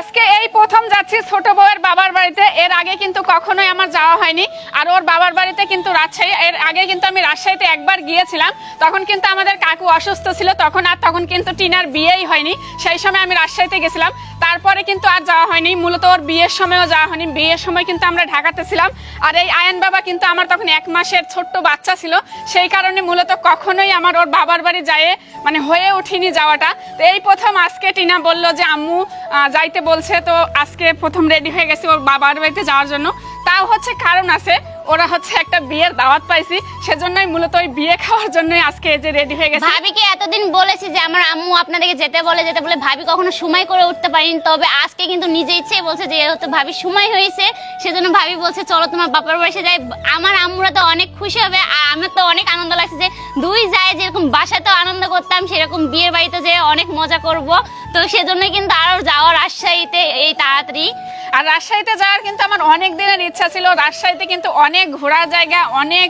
আজকে এই প্রথম যাচ্ছি ছোট বউয়ের বাবার বাড়িতে। এর আগে কিন্তু কখনোই আমার যাওয়া হয়নি। আর ওর বাবার বাড়িতে কিন্তু রাজশাহী, এর আগে কিন্তু আমি রাজশাহীতে একবার গিয়েছিলাম। তখন কিন্তু আমাদের কাকু অসুস্থ ছিল, তখন কিন্তু টিনার বিয়েই হয়নি। সেই সময় আমি রাজশাহীতে গেছিলাম, তারপরে কিন্তু আর যাওয়া হয়নি। মূলত ওর বিয়ের সময়ও যাওয়া হয়নি। বিয়ের সময় কিন্তু আমরা ঢাকাতে ছিলাম। আর এই আয়ান বাবা কিন্তু আমার তখন 1 মাসের ছোট্ট বাচ্চা ছিল, সেই কারণে মূলত কখনোই আমার ওর বাবার বাড়ি যায় মানে হয়ে উঠিনি যাওয়াটা। তো এই প্রথম আজকে টিনা বলল যে আম্মু যাইতে বলছে, তো আজকে প্রথম রেডি হয়ে গেছি ওর বাবার বাড়িতে যাওয়ার জন্য। তাও হচ্ছে কারণ আছে, ওরা হচ্ছে একটা বিয়ের দাওয়াত পাইছি, সেজন্যই মূলত ওই বিয়ে খাওয়ার জন্যই আজকে এই যে রেডি হয়ে গেছে। ভাবিকে এতদিন বলেছি যে আমার আম্মু আপনাদেরকে যেতে বলে ভাবি কখনো সময় করে উঠতে পারিনি, তবে আজকে কিন্তু নিজে ইচ্ছেই বলছে যে হয়তো ভাবি সময় হয়েছে, সেজন্য ভাবি বলছে চলো তোমার বাবার বাড়ি যাই। আমার আম্মুরা তো অনেক খুশি হবে, আর আমার তো অনেক আনন্দ লাগছে যে দুই যায়, যেরকম বাসাতেও আনন্দ করতাম সেরকম বিয়ের বাড়িতে যে অনেক মজা করব। তো সেজন্য কিন্তু আরো যাওয়া রাজশাহীতে এই তাড়াতাড়ি। আর রাজশাহীতে যাওয়ার কিন্তু আমার অনেক দিনের ইচ্ছা ছিল। রাজশাহীতে কিন্তু অনেক ঘোরার জায়গা, অনেক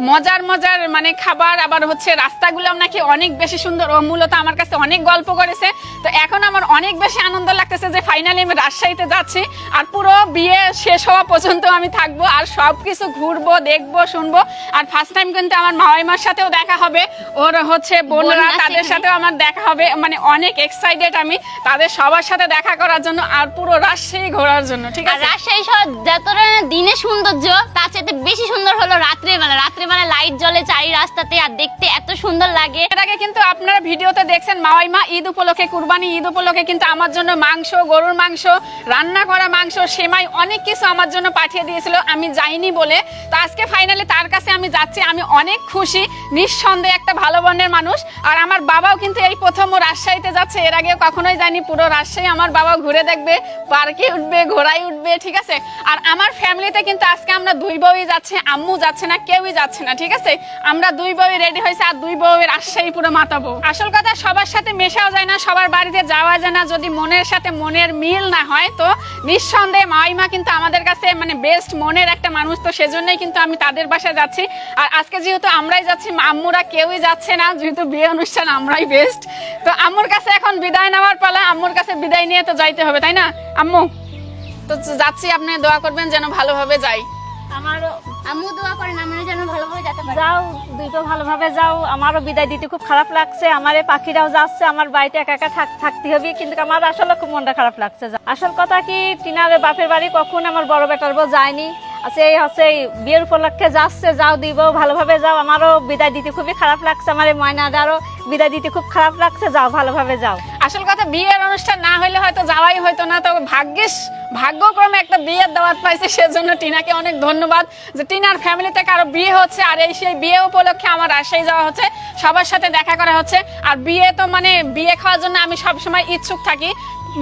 মজার মজার মানে খাবার, আবার হচ্ছে রাস্তাগুলো নাকি অনেক বেশি সুন্দর। ও মূলত আমার কাছে অনেক গল্প করেছে। তো এখন আমার অনেক বেশি আনন্দ লাগতেছে যে ফাইনালি আমি রাজশাহীতে যাচ্ছি, আর পুরো বিয়ে শেষ হওয়া পর্যন্ত আমি থাকবো, আর সব কিছু ঘুরবো, দেখবো, শুনবো। আর ফার্স্ট টাইম কিন্তু আমার মামাইমার সাথেও দেখা হবে, ওর হচ্ছে বোনরা, তাদের সাথেও আমার দেখা হবে। মানে অনেক এক্সাইটেড আমি তাদের সবার সাথে দেখা করার জন্য, আর পুরো রাজশাহী ঘোরার জন্য। ঠিক আছে, রাজশাহী শহর যতটা দিনে সৌন্দর্য, তার চাইতে বেশি সুন্দর হলো রাত্রেবেলা। রাত্রেবেলা লাইট জ্বলে চারি রাস্তাতে, আর দেখতে এত সুন্দর লাগে। এর আগে কিন্তু আপনারা ভিডিওতে দেখছেন মাওয়াইমা ঈদ উপলক্ষে, কুরবানি ঈদ উপলক্ষে কিন্তু আমার জন্য মাংস, গরুর মাংস, রান্না করা মাংস, সেমাই, অনেক কিছু আমার জন্য পাঠিয়ে দিয়েছিল, আমি যাইনি বলে। তো আজকে ফাইনালি তার কাছে আমি যাচ্ছি, আমি অনেক খুশি। নিঃসন্দেহে একটা ভালো বর্ণের মানুষ। আর আমার বাবাও কিন্তু এই প্রথম ও রাজশাহীতে যাচ্ছে, এর আগে কখনোই যায়নি। পুরো রাজশাহী আমার বাবা ঘুরে দেখবে, পার্কে উঠবে, ঘোড়ায় উঠবে। ঠিক আছে, আর আমার ফ্যামিলিতে কিন্তু আজকে আমরা 2 বউই যাচ্ছে, আম্মু যাচ্ছে না, কেউই যাচ্ছে না। ঠিক আছে, আমরা 2 বউই রেডি হয়েছে, আর 2 বউই রাজশাহী পুরো মাতাবো। আসল কথা, সবার সাথে মেশাও যায় না, সবার বাড়িতে যাওয়া যায় না। যদি মনের সাথে মনের মিল না হয়, তো নিঃসন্দেহে মাইমা কিন্তু আমাদের কাছে মানে বেস্ট মনের একটা মানুষ। তো সেজন্যই কিন্তু আমি তাদের বাসায় যাচ্ছি। আর আজকে যেহেতু আমরাই যাচ্ছি, আম্মুরা কেউই যাচ্ছে না, যেহেতু বিয়ে অনুষ্ঠান আমরাই বেস্ট। তো আম্মুর কাছে এখন বিদায় নেওয়ার পালা, আম্মুর কাছে বিদায় নিয়ে তো যাইতে হবে, তাই না আম্মু? তো যাচ্ছি, আপনি দোয়া করবেন যেন ভালোভাবে যাই। আমারও আম্মু দোয়া করেন আমরা যেন ভালোভাবে যেতে পারি। যাও, দুইটা ভালোভাবে যাও। আমারও বিদায় দিতে খুব খারাপ লাগছে, আমার এই পাখিরাও যাচ্ছে, আমার বাড়িতে একা একা থাকতে হবে, কিন্তু আমার আসলে খুব মনটা খারাপ লাগছে। আসল কথা কি, টিনার বাপের বাড়ি কখন আমার বড় বেটার বউ যায়নি, আচ্ছা এই হচ্ছে বিয়ের উপলক্ষে যাচ্ছে। যাও, দিব ভালোভাবে যাও। আমারও বিদায় দিতে খুবই খারাপ লাগছে, আমার এই ময়নাদারও বিদায় দিতে খুব খারাপ লাগছে। যাও, ভালোভাবে যাও। আসল কথা, বিয়ের অনুষ্ঠান না হইলে হয়তো যাওয়াই হয়তো না। তো ভাগ্যক্রমে একটা বিয়ের দাওয়াত পাইছে, সেজন্য টিনাকে অনেক ধন্যবাদ যে টিনার ফ্যামিলিতে কারো বিয়ে হচ্ছে, আর এই সেই বিয়ে উপলক্ষে আমার রাজশাহী যাওয়া হচ্ছে, সবার সাথে দেখা করা হচ্ছে। আর বিয়ে তো মানে বিয়ে খাওয়ার জন্য আমি সবসময় ইচ্ছুক থাকি।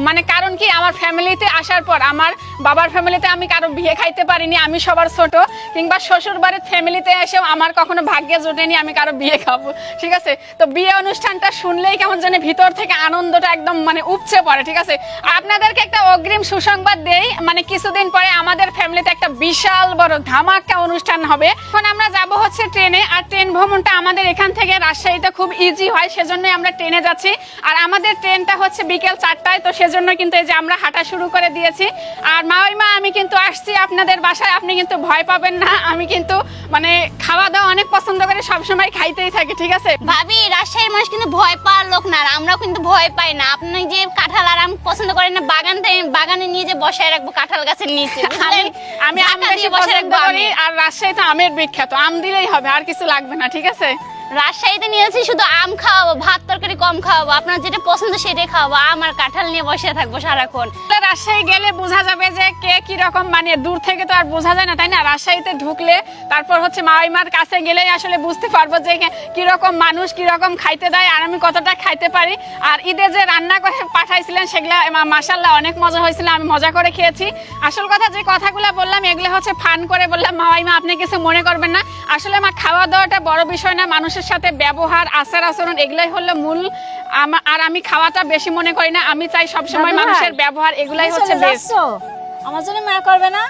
মানে কারণ কি, আমার ফ্যামিলিতে আসার পর, আমার বাবার ফ্যামিলিতে আমি কারো বিয়ে খাইতে পারিনি, আমি সবার ছোট। কিংবা শ্বশুর বাড়ির ফ্যামিলিতে এসেও আমার কখনো ভাগ্যে জোটেনি আমি কারো বিয়ে খাবো। ঠিক আছে, তো বিয়ে অনুষ্ঠানটা শুনলেই কেমন জানি ভিতর থেকে আনন্দটা একদম মানে উপচে পড়ে। ঠিক আছে, আপনাদেরকে একটা অগ্রিম সুসংবাদ দেই, মানে কিছুদিন পরে আমাদের ফ্যামিলিতে একটা বিশাল বড় ধামাকা অনুষ্ঠান হবে। এখন আমরা যাব হচ্ছে ট্রেনে, আর ট্রেন ভ্রমণটা আমাদের এখান থেকে রাজশাহীতে খুব ইজি হয়, সেজন্যই আমরা ট্রেনে যাচ্ছি। আর আমাদের ট্রেনটা হচ্ছে বিকেল 4টায়, তো সেজন্য কিন্তু এই যে আমরা হাঁটা শুরু করে দিয়েছি। আর মাওয়াইমা, আমি কিন্তু আসছি আপনাদের বাসায়, আপনি কিন্তু ভয় পাবেন না। আমি কিন্তু মানে খাওয়া দাওয়া অনেক পছন্দ করে, সবসময় খাইতেই থাকি। ঠিক আছে ভাবি, রাজশাহীর মানুষ কিন্তু ভয় পাওয়ার লোক না, আর আমরাও কিন্তু ভয় পাই না। আপনি যে কাঁঠাল আর আম পছন্দ করেন না, বাগানে নিয়ে যে বসায় রাখবো কাঁঠাল গাছের নিচে, আমি আম বেশি পছন্দ করি। আর রাজশাহীতে আমের বিখ্যাত, আম দিলেই হবে, আর কিছু লাগবে না। ঠিক আছে, রাজশাহীতে নিয়েছি শুধু আম খাওয়াবো, ভাত তরকারি কম খাওয়াবো, আপনার যেটা পছন্দ সেটাই খাওয়াবো। আম আর কাঁঠাল নিয়ে বসে থাকবো সারাক্ষণ। রাজশাহী গেলে বোঝা যাবে যে কে কিরকম, মানে দূর থেকে তো আর বোঝা যায় না, তাই না? রাজশাহীতে ঢুকলে তারপর হচ্ছে মাওয়াইমার কাছে গেলেই আসলে বুঝতে পারবো যে কিরকম মানুষ, কিরকম খাইতে দেয়, আর আমি কতটা খাইতে পারি। আর ঈদে যে রান্না করে পাঠাইছিলেন সেগুলা মাশাআল্লাহ অনেক মজা হয়েছিল, আমি মজা করে খেয়েছি। আসল কথা, যে কথাগুলো বললাম এগুলো হচ্ছে ফান করে বললাম। মাওয়াইমা, আপনি কিছু মনে করবেন না। আসলে আমার খাওয়া দাওয়াটা বড় বিষয় না, মানুষের সাথে ব্যবহার, আচার আচরণ, এগুলাই হলো মূল। আর আমি খাওয়াটা বেশি মনে করি না, আমি চাই সবসময় মানুষের ব্যবহার, এগুলাই হচ্ছে বেস্ট। আমার জন্য মায়া করবে না?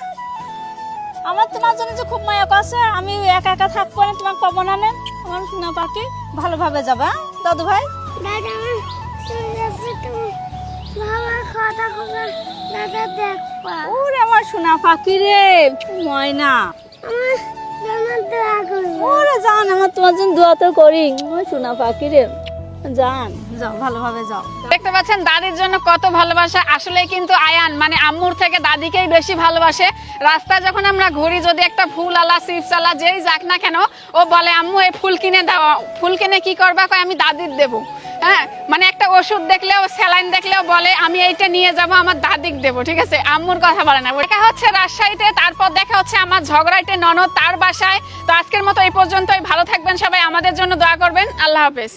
আমার তোমার জন্য যে খুব মায়া করছে, আমি একা একা থাকবো না, তোমার পাবো না। আমার সোনা পাখি, ভালোভাবে যাবা দাদু ভাই। ওরে আমার সোনা পাখি রে ময়না, ওরে জান আমার তোমার জন্য দোয়া তো করি। ওই সোনা পাখি রে জান, যাও ভালোভাবে যাও। দেখতে পাচ্ছেন দাদির জন্য কত ভালোবাসা। আসলে কিন্তু আয়ান মানে আম্মুর থেকে দাদিকেই বেশি ভালোবাসে। রাস্তায় যখন আমরা ঘুরি, যদি একটা ফুল আলা চিপস আলা যেই যাক না কেন, ও বলে আম্মু এই ফুল কিনে দাও। ফুল কিনে কি করবা? কয় আমি দাদির দেবো। হ্যাঁ, মানে একটা ওষুধ দেখলেও স্যালাইন দেখলেও বলে আমি এইটা নিয়ে যাব আমার দাদিক দেবো। ঠিক আছে, আম্মুর কথা বলে না। দেখা হচ্ছে রাজশাহীতে, তারপর দেখা হচ্ছে আমার ঝগড়াইতে ননদ তার বাসায়। তো আজকের মতো এই পর্যন্তই। ভালো থাকবেন সবাই, আমাদের জন্য দোয়া করবেন। আল্লাহ হাফেজ।